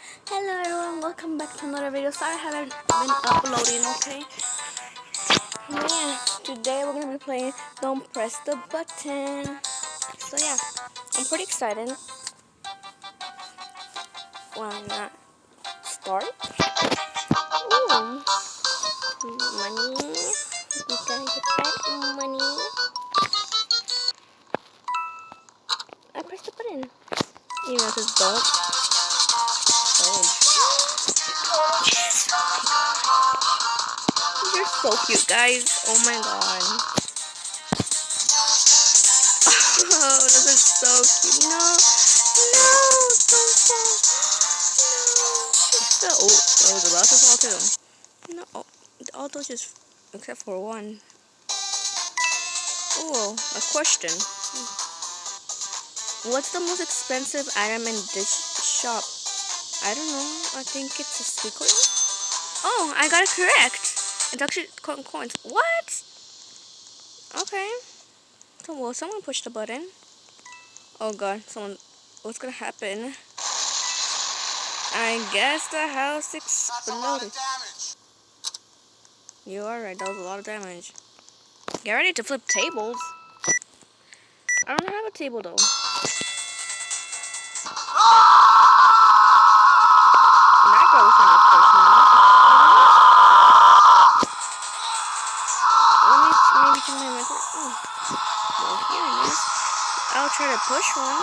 Hello everyone, welcome back to another video. Sorry I haven't been uploading, okay? Yeah, today we're gonna be playing Don't Press the Button. So yeah, I'm pretty excited. Why not start? Ooh, money. We gotta get that money. I pressed the button. Even though it says don't. You're so cute, guys. Oh my god. Oh, this is so cute. No, don't fall. No. Oh, I was about to fall too. No, all those just, except for one. Oh, a question. What's the most expensive item in this shop? I don't know. I think it's a sweet corn. Oh, I got it correct. It's actually coins. What? Okay. So, well, someone pushed the button. Oh god, what's gonna happen? I guess the house exploded. You are right, that was a lot of damage. Get ready to flip tables. I don't have a table though. That girl was trying to push me. Let me maybe check my inventory. Oh, well, here it is. I'll try to push one.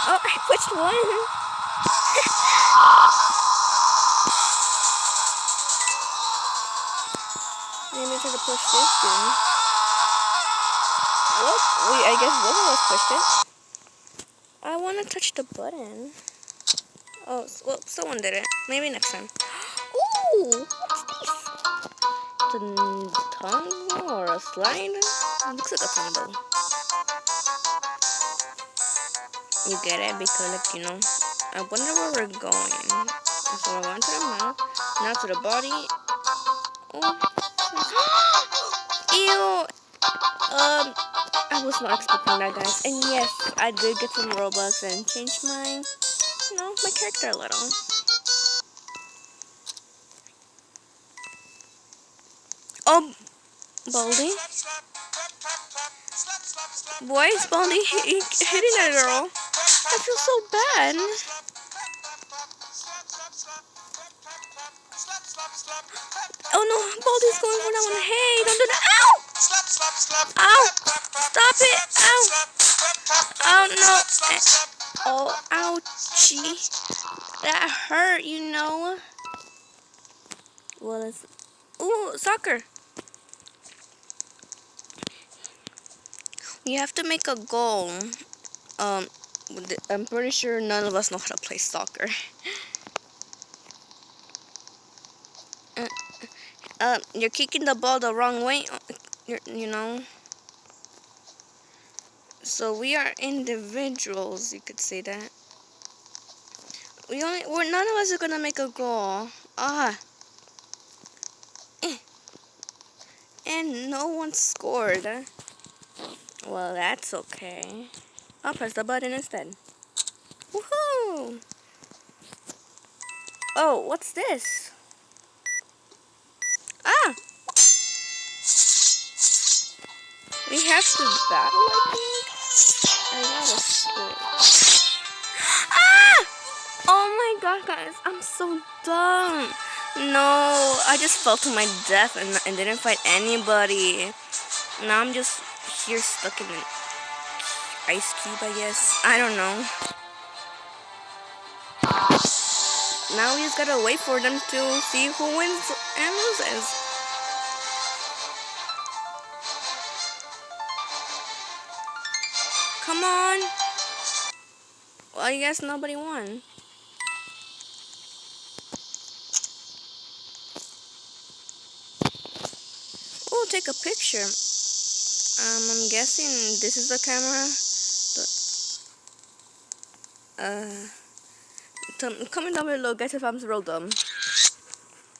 Oh, I pushed one. Maybe try to push this thing. Whoop. Wait, I guess both of us pushed it. I want to touch the button. Oh, well, someone did it. Maybe next time. Ooh, what's this? It's a tunnel or a slide? It looks like a tunnel. You get it? Because, like, you know, I wonder where we're going. So we're going to the mouth, now to the body. Oh. Ew. I was not expecting that, guys. And yes, I did get some Robux and change my, my character a little. Oh, Baldi. Why is Baldi hitting that girl? I feel so bad. Oh no, Baldi's going for that one. Hey, don't do that. Ow! Ow! Stop it! Ow! Oh no! Oh, ouchie. That hurt, you know. Well, it's... Ooh, soccer. You have to make a goal. I'm pretty sure none of us know how to play soccer. You're kicking the ball the wrong way. You know. So we are individuals, you could say that. None of us are gonna make a goal. And no one scored. Well, that's okay. I'll press the button instead. Woohoo! Oh, what's this? Ah! We have to battle, I think? I gotta switch. Ah! Oh my god, guys, I'm so dumb. No, I just fell to my death and didn't fight anybody. Now I'm just here stuck in an ice cube, I guess. I don't know. Now we just gotta wait for them to see who wins and loses. Come on. Well, I guess nobody won. Oh, take a picture. I'm guessing this is the camera. Comment down below, guys, if I'm real dumb.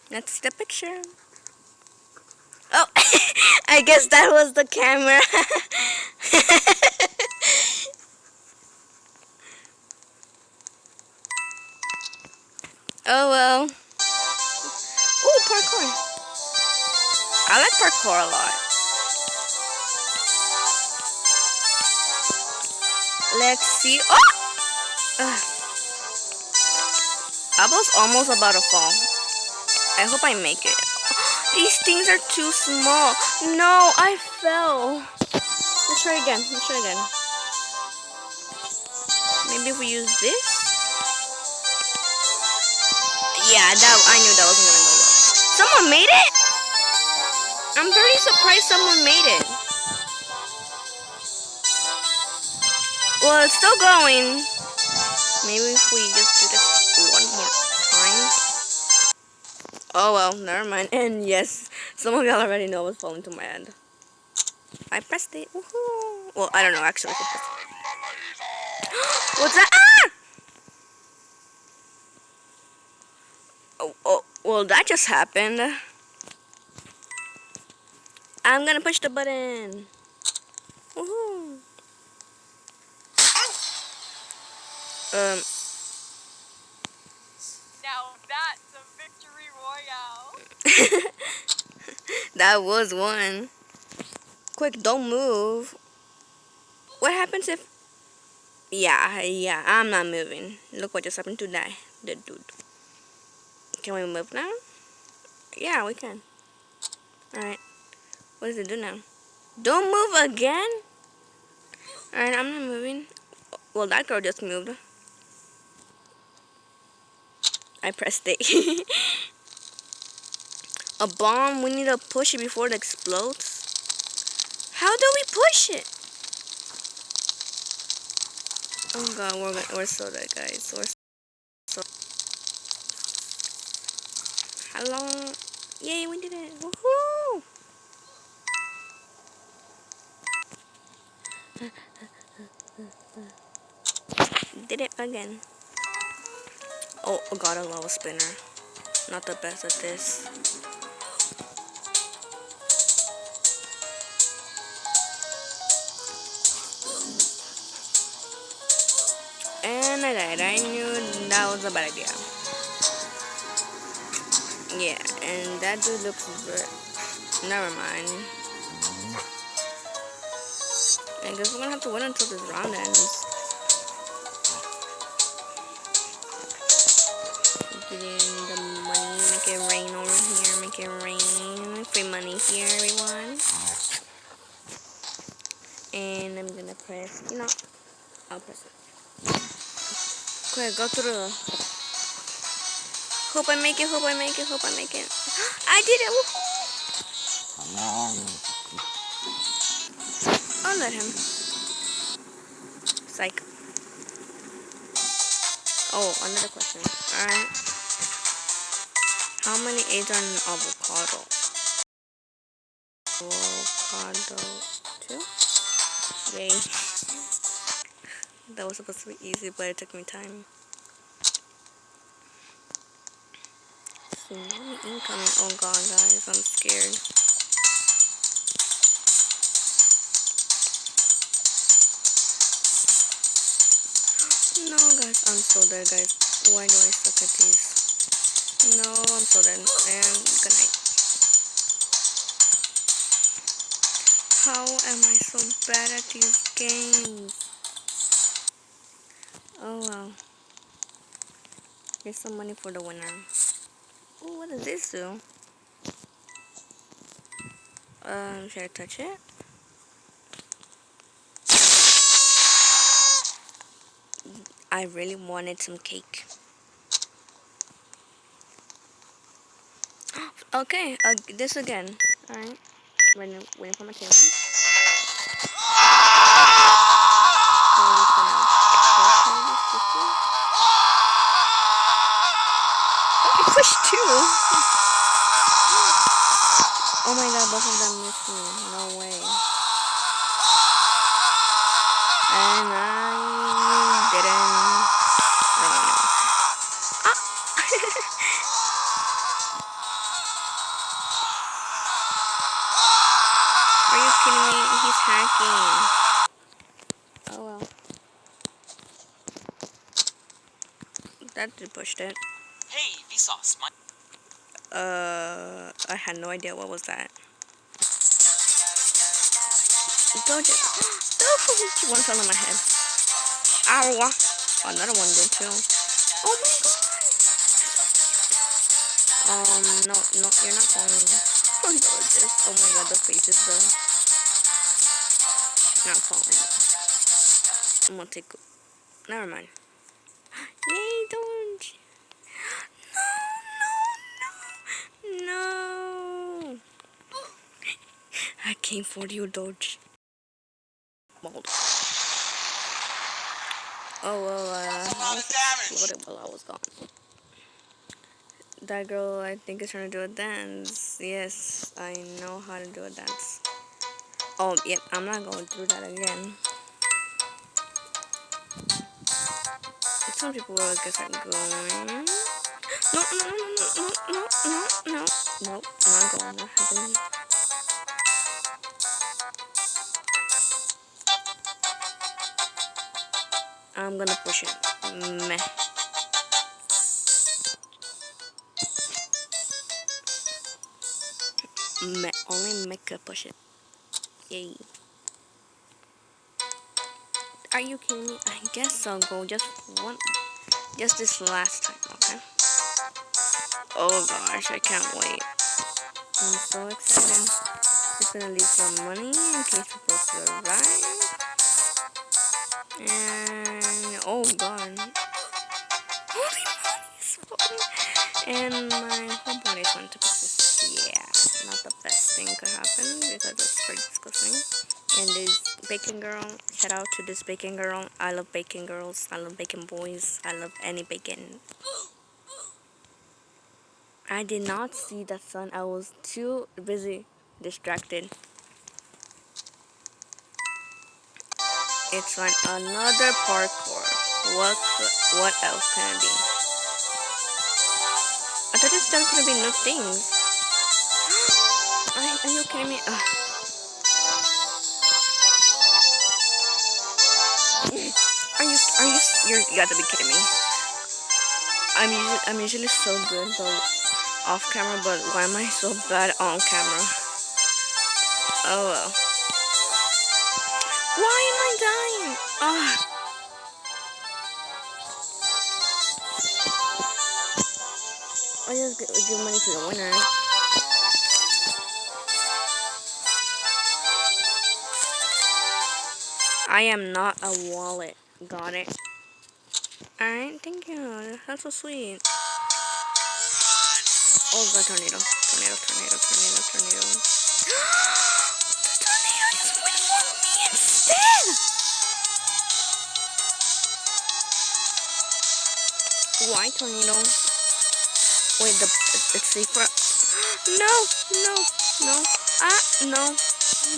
That's the picture. Oh, I guess that was the camera. Oh well. Ooh, parkour. I like parkour a lot. Let's see. Oh! I was almost about to fall. I hope I make it. These things are too small. No, I fell. Let's try again. Let's try again. Maybe if we use this? Yeah, I knew that wasn't gonna go well. Someone made it? I'm very surprised someone made it. Well, it's still going. Maybe if we just do this one more time. Oh well, never mind. And yes, some of y'all already know what's falling to my end. I pressed it. Woohoo! Well, I don't know actually. What's that? Ah! Oh, well, that just happened. I'm gonna push the button. Woohoo! Now that's a victory royale. That was one. Quick, don't move. What happens if... Yeah, I'm not moving. Look what just happened to the dude. Can we move now? Yeah, we can. Alright. What does it do now? Don't move again? Alright, I'm not moving. Well, that girl just moved. I pressed it. A bomb, we need to push it before it explodes. How do we push it? Oh god, we're so dead, guys. We're so... How long? Yay, we did it. Woohoo! Did it again. Oh god, a lava spinner. Not the best at this. And I died. I knew that was a bad idea. Yeah, and that dude looks very... Never mind. I guess we're gonna have to wait until this round ends. Get in the money, make it rain over here, make it rain. Free money here, everyone. And I'm gonna press, I'll press it. Quick, go through the... Hope I make it, hope I make it, hope I make it. I did it! I'll let him. Psych. Oh, another question. Alright. How many eggs are in an avocado? Avocado 2? Yay. That was supposed to be easy, but it took me time. Tsunami incoming. Oh god, guys, I'm scared. No, guys, I'm so dead, guys. Why do I suck at these? No, I'm so dead. And good night. How am I so bad at these games? Oh well. Here's some money for the winner. Oh, what does this do? Should I touch it? I really wanted some cake. Okay, this again. Alright. Waiting for my table. I pushed two. Oh my god, both of them missed me. No way. And I didn't. Ah. Are you kidding me? He's hacking. Oh well. That dude pushed it. Hey, Vsauce. My I had no idea what was that. Don't you? No, one fell on my head. Ow! Another one did too. Oh my god! No, no, you're not falling. Oh, gorgeous. Oh my god, the faces though. Not falling. I'm gonna take. Never mind. Yay, don't. No, no, no. No. I came for you, Dodge. Mold. Oh well, I was exploded while I was gone. That girl, I think, is trying to do a dance. Yes, I know how to do a dance. Oh, yep, I'm not going through that again. Some people will guess I'm going. No, no, no, no, no, no, no, no. Nope, I'm not going. Not happening. I'm gonna push it. Meh. Meh. Only Meh could push it. Yay. Are you kidding me? I guess I'll go just one. Just this last time, okay? Oh gosh, I can't wait. I'm so excited. Just gonna leave some money in case people survive. And oh god. Holy moly, it's falling. And my whole body's going to pieces. Yeah, not the best thing could happen because it's pretty disgusting. And this bacon girl, shout out to this bacon girl. I love bacon girls. I love bacon boys. I love any bacon. I did not see the sun. I was too busy, distracted. It's like another parkour. What else can it be? I thought it's just gonna be new things. Are you kidding me? Ugh. You gotta be kidding me. I'm usually so good but off camera, but why am I so bad on camera? Oh well. Why am I dying? Ah. I just give money to the winner. I am not a wallet. Got it. Alright, thank you. That's so sweet. Oh god, tornado. Tornado, tornado, tornado, tornado. The tornado just went for me instead! Why tornado? Wait, it's safer. No, no, no. Ah, no,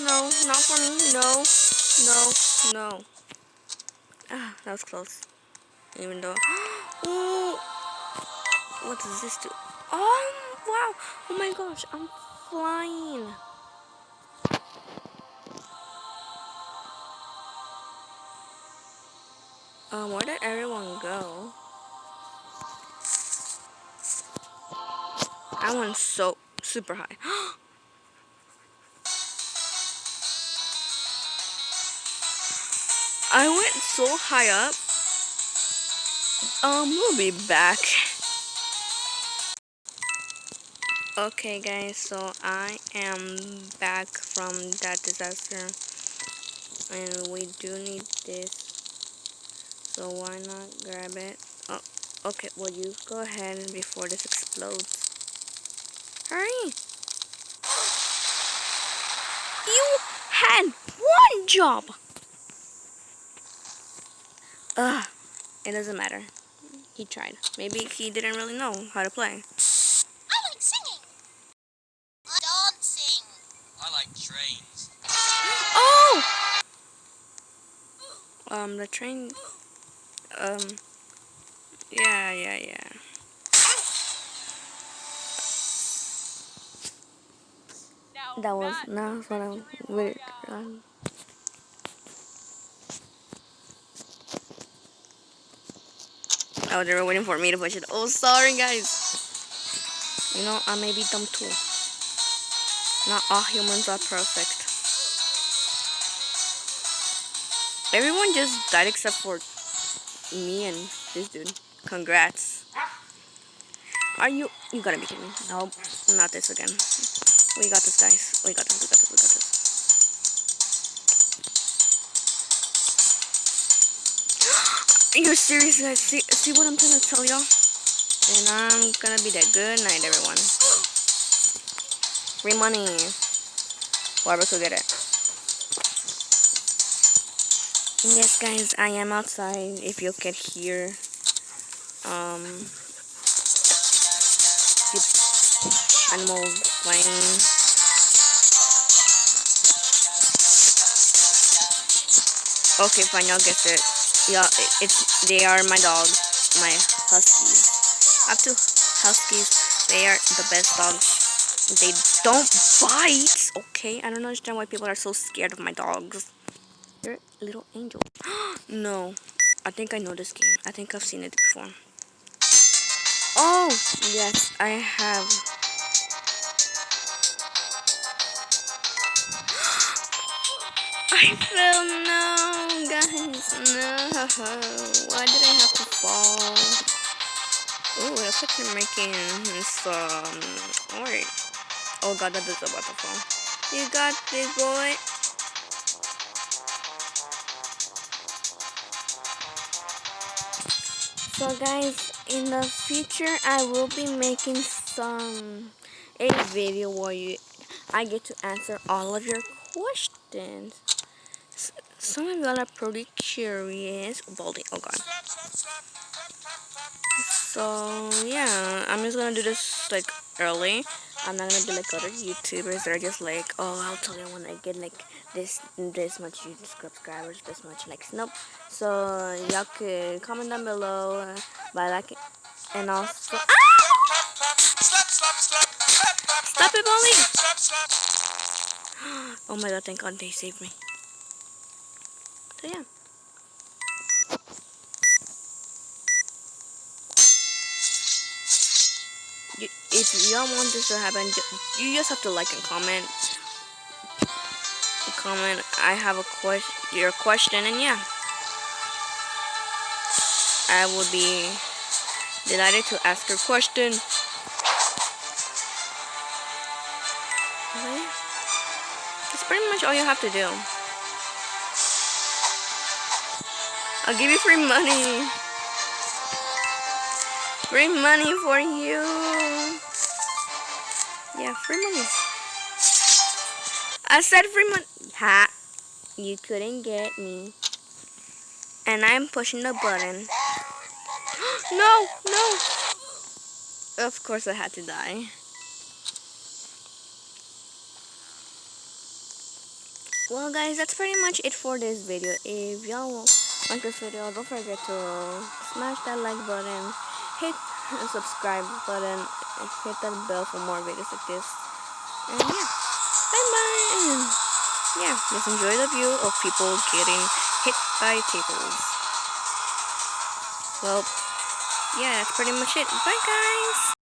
no, not for me. No, no, no. Ah, that was close. Even though. Ooh, what does this do? Oh, wow. Oh my gosh, I'm flying. Where did everyone go? I went so super high. I went so high up. We'll be back. Okay, guys, so I am back from that disaster, and we do need this. So why not grab it? Oh, okay. Well, you go ahead before this explodes. Hurry! You had one job. Ugh. It doesn't matter. He tried. Maybe he didn't really know how to play. I like singing. Dancing. I like trains. Oh! The train. Yeah. Now That was that's not a what I victory would. royale. Oh, they were waiting for me to push it. Oh, sorry, guys. You know, I may be dumb too. Not all humans are perfect. Everyone just died except for me and this dude. Congrats. Are you gotta be kidding me. Nope, not this again. We got this, guys. We got this, we got this, we got this. Are you serious, guys? See what I'm trying to tell y'all? And I'm gonna be there. Good night, everyone. Free money. Whoever could get it. And yes, guys, I am outside. If you can hear, the animals playing. Okay, fine, y'all guessed it. Yeah, they are my dogs, my huskies. I have two huskies. They are the best dogs. They don't bite. Okay, I don't understand why people are so scared of my dogs. They're little angels. No, I think I know this game. I think I've seen it before. Oh, yes, I have. I fell. No, guys, no. Why did I have to fall? Oh, it looks like they're making some art. Oh god, that is about to fall. You got this, boy. So guys, in the future I will be making a video where I get to answer all of your questions. Some of y'all are pretty curious. Baldy, oh god. So yeah, I'm just gonna do this like early. I'm not gonna be like other YouTubers that are just like, oh, I'll tell you when I get like this much subscribers, this much likes. Nope. So y'all could comment down below by liking, and also stop it, Baldy! Oh my god, thank God they saved me. So yeah. If y'all want this to happen, you just have to like and comment. I have your question, and yeah, I will be delighted to ask your question. Okay. That's pretty much all you have to do. I'll give you free money. Free money for you. Yeah, free money. I said free money. Ha! You couldn't get me. And I'm pushing the button. No, no. Of course I had to die. Well guys, that's pretty much it for this video. If y'all like this video, don't forget to smash that like button, hit the subscribe button, and hit that bell for more videos like this. And yeah, bye bye. And yeah, just enjoy the view of people getting hit by tables. Well, yeah, that's pretty much it. Bye guys.